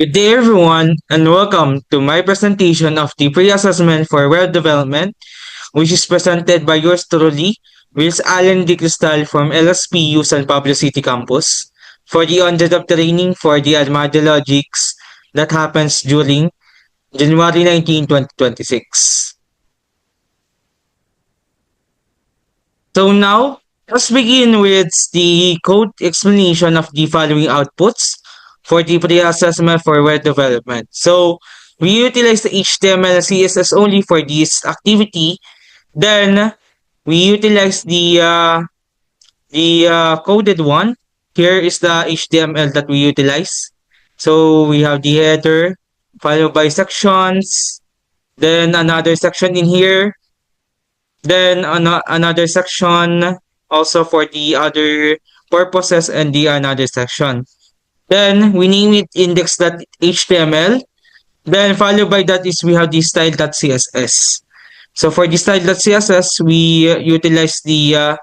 Good day, everyone, and welcome to my presentation of the pre-assessment for web development, which is presented by yours truly, Wills Allen Di Cristal from LSPU San Pablo City Campus, for the on-the-job training for the Armada Logics that happens during January 19, 2026. So now, let's begin with the code explanation of the following outputs for the pre-assessment for web development. So we utilize the HTML and CSS only for this activity. Then we utilize the coded one. Here is the HTML that we utilize. So we have the header followed by sections, then another section in here, then another section also for the other purposes and the another section. Then we name it index.html. Then followed by that is we have the style.css. So for the style.css, we utilize the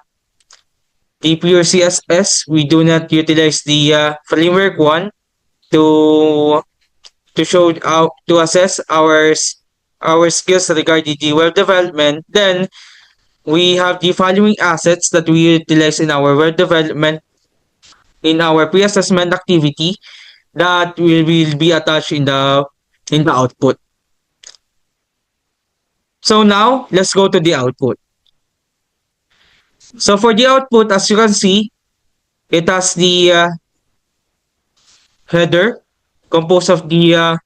pure CSS. We do not utilize the framework one to show out to assess our skills regarding the web development. Then we have the following assets that we utilize in our web development in our pre-assessment activity that will be attached in the output. So now let's go to the output. So for the output, as you can see, it has the header composed of the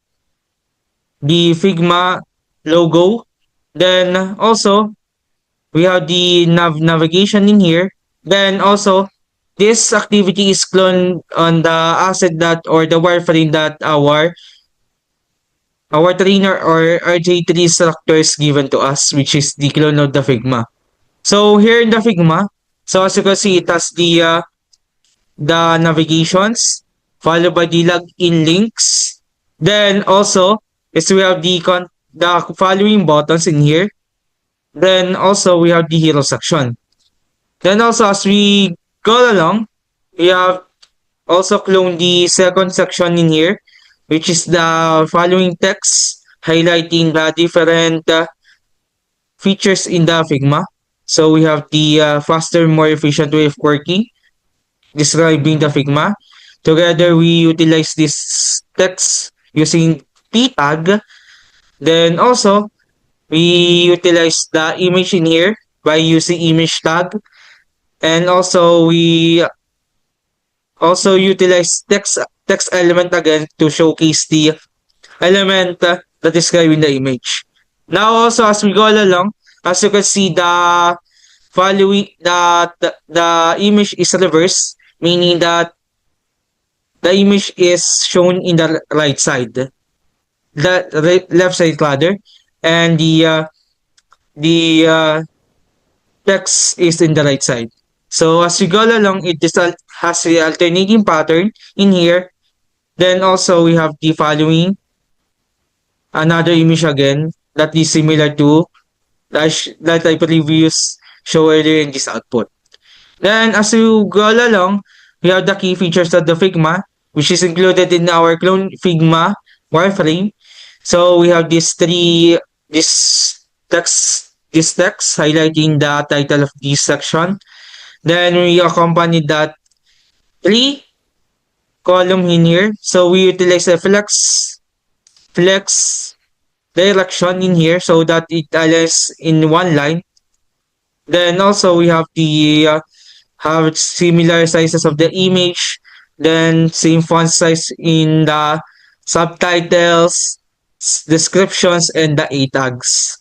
Figma logo. Then also we have the navigation in here. Then also this activity is cloned on the asset that or the wireframe that our trainer or RJ3 instructor is given to us, which is the clone of the Figma. So here in the Figma, so as you can see, it has the navigations followed by the login links. Then also is we have the following buttons in here. Then also we have the hero section. Then also as we go along, we have also cloned the second section in here, which is the following text highlighting the different features in the Figma. So we have the faster, more efficient way of working, describing the Figma. Together, we utilize this text using p tag. Then also, we utilize the image in here by using image tag. And also, we also utilize text element again to showcase the element that is describing the image. Now also, as we go along, as you can see, the following the image is reversed, meaning that the image is shown in the right side, the left side rather, and the text is in the right side. So as we go along, it has the alternating pattern in here. Then also we have the following another image again that is similar to that I previous show earlier in this output. Then as you go along, we have the key features of the Figma, which is included in our clone Figma wireframe. So we have this text highlighting the title of this section. Then we accompany that 3 column in here. So we utilize a flex direction in here so that it aligns in one line. Then also we have the have similar sizes of the image, then same font size in the subtitles, descriptions, and the A tags.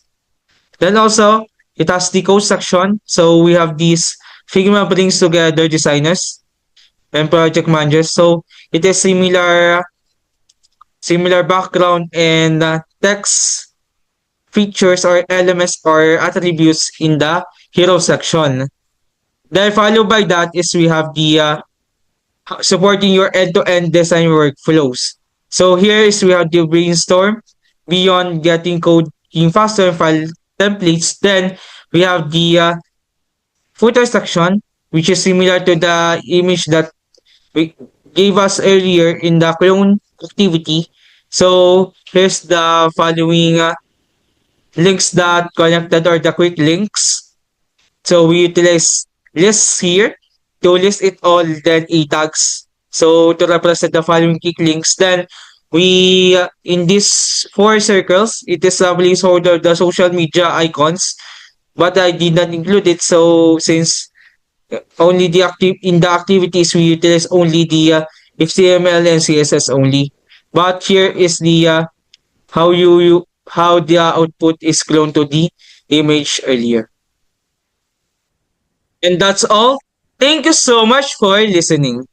Then also it has the code section. So we have these Figma brings together designers and project managers. So it is similar background and text features or elements or attributes in the hero section. Then followed by that is we have the supporting your end-to-end design workflows. So here is we have the brainstorm beyond getting code in faster file templates. Then we have the footer section, which is similar to the image that we gave us earlier in the clone activity. So here's the following links that connected or the quick links. So we utilize lists here to list it all, then a tags. So to represent the following quick links, then we in these four circles, it is a placeholder the social media icons, but I did not include it. So since only the active in the activities we utilize only the HTML and CSS only. But here is the how you how the output is cloned to the image earlier. And that's all. Thank you so much for listening.